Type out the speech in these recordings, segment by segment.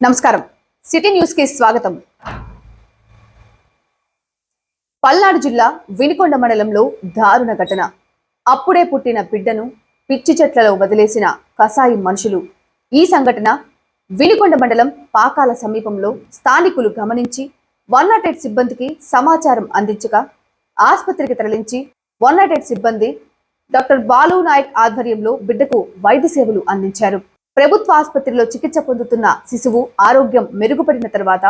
నమస్కారం city news కి స్వాగతం. పల్నాడు జిల్లా వినుకొండ మండలంలో దారుణ ఘటన. అప్పుడే పుట్టిన బిడ్డను పిచ్చి చెట్లలో వదిలేసిన కసాయి మనుషులు. ఈ సంఘటన వినుకొండ మండలం పాకాల సమీపంలో స్థానికులు గమనించి 108 సిబ్బందికి సమాచారం అందించగా ఆసుపత్రికి తరలించి 108 సిబ్బంది డాక్టర్ బాలు నాయక్ ఆధ్వర్యంలో బిడ్డకు వైద్య సేవలు అందించారు. ప్రభుత్వ ఆసుపత్రిలో చికిత్స పొందుతున్న శిశువు ఆరోగ్యం మెరుగుపడిన తర్వాత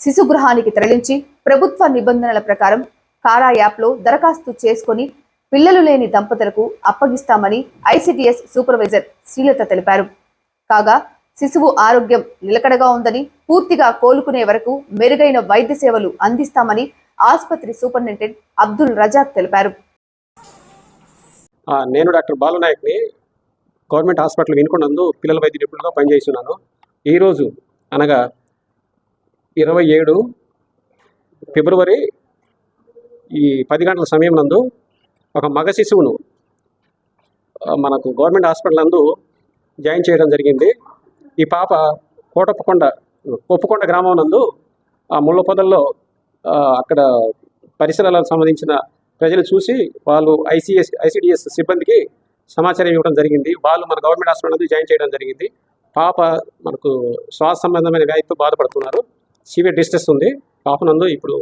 శిశు గృహానికి తరలించి ప్రభుత్వ నిబంధనల ప్రకారం కారా యాప్లో దరఖాస్తు చేసుకుని పిల్లలు లేని దంపతులకు అప్పగిస్తామని ఐసిడిఎస్ సూపర్వైజర్ శ్రీలత తెలిపారు. కాగా శిశువు ఆరోగ్యం నిలకడగా ఉందని, పూర్తిగా కోలుకునే వరకు మెరుగైన వైద్య సేవలు అందిస్తామని ఆసుపత్రి సూపరింటెండెంట్ అబ్దుల్ రజాక్ తెలిపారు. నేను డాక్టర్ బాలు నాయక్ని గవర్నమెంట్ హాస్పిటల్ వినుకొండందు పిల్లల వైద్య నిపుణులుగా పనిచేస్తున్నాను. ఈరోజు అనగా 27 ఫిబ్రవరి ఈ 10 గంటల సమయం నందు ఒక మగ శిశువును మనకు గవర్నమెంట్ హాస్పిటల్ నందు జాయిన్ చేయడం జరిగింది. ఈ పాప కొప్పుకొండ గ్రామం నందు ఆ ముళ్ళ పొదల్లో అక్కడ పరిసరాలకు సంబంధించిన ప్రజలు చూసి వాళ్ళు ఐసిడిఎస్ సిబ్బందికి సమాచారం ఇవ్వడం జరిగింది. వాళ్ళు మన గవర్నమెంట్ హాస్పిటల్ నందు జాయిన్ చేయడం జరిగింది. పాప మనకు శ్వాస సంబంధమైన వ్యాధితో బాధపడుతున్నారు. సివియర్ డిస్ట్రెస్ ఉంది. పాప నందు ఇప్పుడు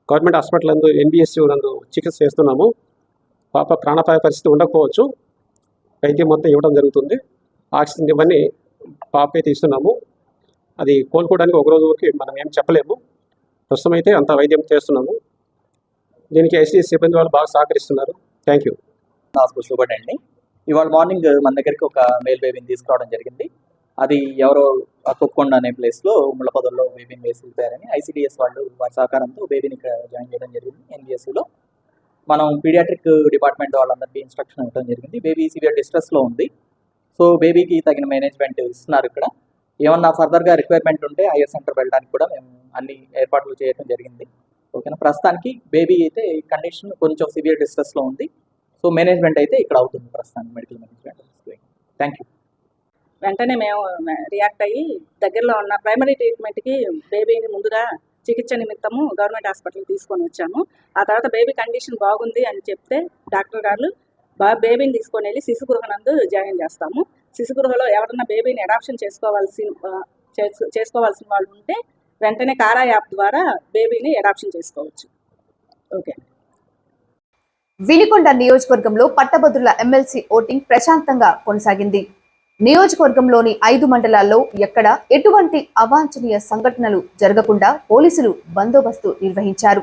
గవర్నమెంట్ హాస్పిటల్ నందు NBSU నందు చికిత్స చేస్తున్నాము. పాప ప్రాణాపాయ పరిస్థితి ఉండకపోవచ్చు. వైద్యం మొత్తం ఇవ్వడం జరుగుతుంది. ఆక్సిజన్ ఇవన్నీ పాపే తీస్తున్నాము. అది కోలుకోవడానికి ఒక రోజు వరకు మనం ఏం చెప్పలేము. ప్రస్తుతం అయితే అంత వైద్యం చేస్తున్నాము. దీనికి ఐసిడిఎస్ సిబ్బంది వాళ్ళు బాగా సహకరిస్తున్నారు. Thank you. హాస్పిటల్ సూపరింటెండెంట్ని. ఇవాళ మార్నింగ్ మన దగ్గరికి ఒక మేల్ బేబీని తీసుకురావడం జరిగింది. అది ఎవరో కొప్పుకొండ అనే ప్లేస్లో ముళ్ళపొదల్లో బేబీని వేసి వెళ్ళిపోయారని ఐసిడిఎస్ వాళ్ళు వారి సహకారంతో బేబీని ఇక్కడ జాయిన్ చేయడం జరిగింది. NBSUలో మనం పీడియాట్రిక్ డిపార్ట్మెంట్ వాళ్ళందరికీ ఇన్స్ట్రక్షన్ ఇవ్వడం జరిగింది. బేబీ సివియర్ డిస్ట్రెస్లో ఉంది. సో బేబీకి తగిన మేనేజ్మెంట్ ఇస్తున్నారు. ఇక్కడ ఏమన్నా ఫర్దర్గా రిక్వైర్మెంట్ ఉంటే హైయర్ సెంటర్ వెళ్ళడానికి కూడా మేము అన్ని ఏర్పాట్లు చేయడం జరిగింది. ఓకేనా. ప్రస్తుతానికి బేబీ అయితే కండిషన్ కొంచెం సివియర్ డిస్ట్రెస్లో ఉంది. సో మేనేజ్మెంట్ అయితే ఇక్కడ అవుతుంది ప్రస్తుతానికి, మెడికల్ మేనేజ్మెంట్. Thank you. వెంటనే మేము రియాక్ట్ అయ్యి దగ్గరలో ఉన్న ప్రైమరీ ట్రీట్మెంట్కి బేబీని ముందుగా చికిత్స నిమిత్తము గవర్నమెంట్ హాస్పిటల్కి తీసుకొని వచ్చాము. ఆ తర్వాత బేబీ కండిషన్ బాగుంది అని చెప్తే డాక్టర్ గారు బేబీని తీసుకొని వెళ్ళి శిశు గృహనందు జాయిన్ చేస్తాము. శిశు గృహలో ఎవరన్నా బేబీని అడాప్షన్ చేసుకోవాల్సిన వాళ్ళు ఉంటే వెంటనే కారా యాప్ ద్వారా బేబీని అడాప్షన్ చేసుకోవచ్చు. ఓకే. వినుకొండ నియోజకవర్గంలో పట్టభద్రుల ఎమ్మెల్సీ ఓటింగ్ ప్రశాంతంగా కొనసాగింది. నియోజకవర్గంలోని 5 మండలాల్లో ఎక్కడ ఎటువంటి అవాంఛనీయ సంఘటనలు జరగకుండా పోలీసులు బందోబస్తు నిర్వహించారు.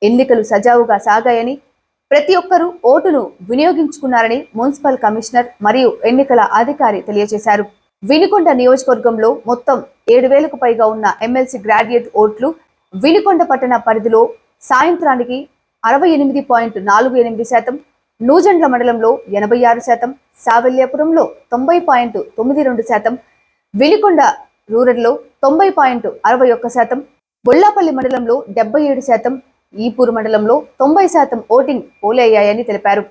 ఎన్నికలు సజావుగా సాగాయని, ప్రతి ఒక్కరూ ఓటును వినియోగించుకున్నారని మున్సిపల్ కమిషనర్ మరియు ఎన్నికల అధికారి తెలియజేశారు. వినుకొండ నియోజకవర్గంలో మొత్తం 7,000కు పైగా ఉన్న ఎమ్మెల్సీ గ్రాడ్యుయేట్ ఓట్లు వినుకొండ పట్టణ పరిధిలో సాయంత్రానికి 68.48%, నూజెండ్ల మండలంలో 86%, సావెల్యాపురంలో 90.92%, వినుకొండ రూరల్లో 90.61%, బొల్లాపల్లి మండలంలో 77%, ఈపూరు మండలంలో 90% ఓటింగ్ పోలయ్యాయని తెలిపారు.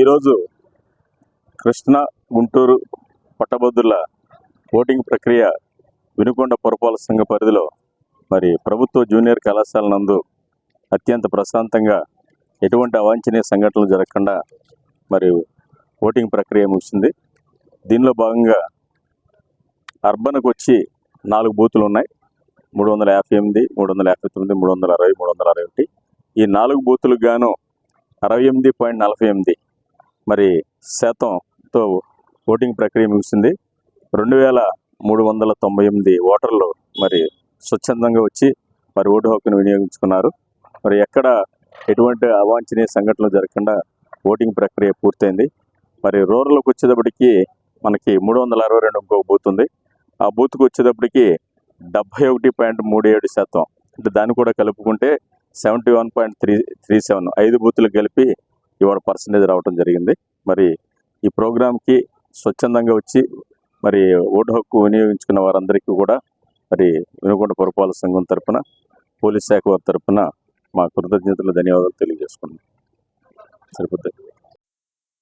ఈరోజు కృష్ణా గుంటూరు పట్టభద్రుల ఓటింగ్ ప్రక్రియ వినుకొండ పురపాలక సంఘ పరిధిలో మరి ప్రభుత్వ జూనియర్ కళాశాల నందు అత్యంత ప్రశాంతంగా ఎటువంటి అవాంఛనీయ సంఘటనలు జరగకుండా మరి ఓటింగ్ ప్రక్రియ ముగిసింది. దీనిలో భాగంగా అర్బన్కు వచ్చి 4 బూతులు ఉన్నాయి. 358, 359, 360, 361. ఈ 4 బూతులకు గాను 68.48 మరి శాతంతో ఓటింగ్ ప్రక్రియ ముగిసింది. 2,398 ఓటర్లు మరి స్వచ్ఛందంగా వచ్చి మరి ఓటు హక్కును వినియోగించుకున్నారు. మరి ఎక్కడ ఎటువంటి అవాంఛనీయ సంఘటనలు జరగకుండా ఓటింగ్ ప్రక్రియ పూర్తయింది. మరి రూరల్కి వచ్చేటప్పటికి మనకి 362 ఇంకొక బూత్ ఉంది. ఆ బూత్కి వచ్చేటప్పటికి 71.37%, అంటే దాన్ని కూడా కలుపుకుంటే 71.37, 5 బూతులు కలిపి ఇవాళ పర్సంటేజ్ రావడం జరిగింది. మరి ఈ ప్రోగ్రాంకి స్వచ్ఛందంగా వచ్చి మరి ఓటు హక్కు వినియోగించుకున్న వారందరికీ కూడా మరి వినుకొండ పురపాలక సంఘం తరఫున, పోలీస్ శాఖ వారి తరఫున మా కృతజ్ఞతలు, ధన్యవాదాలు తెలియజేసుకున్నాం. సరిపోతుంది.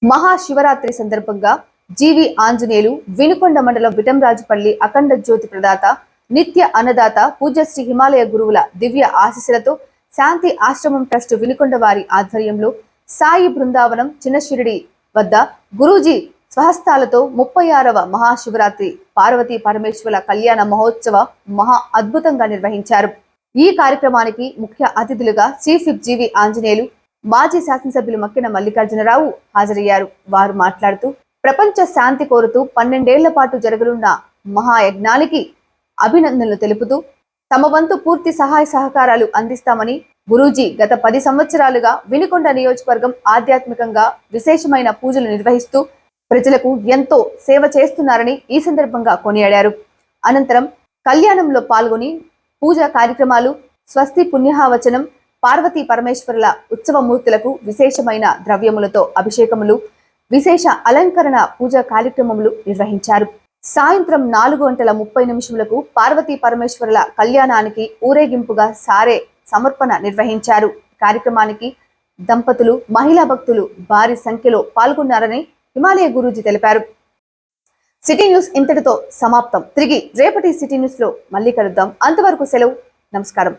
మహాశివరాత్రి సందర్భంగా జీవి ఆంజనేయులు వినుకొండ మండలం విటంరాజుపల్లి అఖండ జ్యోతి ప్రదాత నిత్య అన్నదాత పూజ్యశ్రీ హిమాలయ గురువుల దివ్య ఆశీస్సులతో శాంతి ఆశ్రమం ట్రస్ట్ వినుకొండ వారి ఆధ్వర్యంలో సాయి బృందావనం చిన్నశిరిడి వద్ద గురూజీ స్వహస్తాలతో 36వ మహాశివరాత్రి పార్వతీ పరమేశ్వరుల కళ్యాణ మహోత్సవ మహా అద్భుతంగా నిర్వహించారు. ఈ కార్యక్రమానికి ముఖ్య అతిథులుగా చీఫ్ విప్ జీవి ఆంజనేయులు, మాజీ శాసనసభ్యులు మక్కిన మల్లికార్జునరావు హాజరయ్యారు. వారు మాట్లాడుతూ ప్రపంచ శాంతి కోరుతూ 12 ఏళ్ల పాటు జరగనున్న మహాయజ్ఞానికి అభినందనలు తెలుపుతూ తమ వంతు పూర్తి సహాయ సహకారాలు అందిస్తామని, గురూజీ గత 10 సంవత్సరాలుగా వినుకొండ నియోజకవర్గం ఆధ్యాత్మికంగా విశేషమైన పూజలు నిర్వహిస్తూ ప్రజలకు ఎంతో సేవ చేస్తున్నారని ఈ సందర్భంగా కొనియాడారు. అనంతరం కళ్యాణంలో పాల్గొని పూజా కార్యక్రమాలు, స్వస్తి పుణ్యహావచనం, పార్వతీ పరమేశ్వరుల ఉత్సవమూర్తులకు విశేషమైన ద్రవ్యములతో అభిషేకములు, విశేష అలంకరణ పూజా కార్యక్రమములు నిర్వహించారు. సాయంత్రం 4:30 పార్వతీ పరమేశ్వరుల కళ్యాణానికి ఊరేగింపుగా సారే సమర్పణ నిర్వహించారు. కార్యక్రమానికి దంపతులు, మహిళా భక్తులు భారీ సంఖ్యలో పాల్గొన్నారని హిమాలయ గురూజీ తెలిపారు. సిటీ న్యూస్ ఇంతటితో సమాప్తం. తిరిగి రేపటి సిటీ న్యూస్ లో మళ్ళీ కలుద్దాం. అంతవరకు సెలవు. నమస్కారం.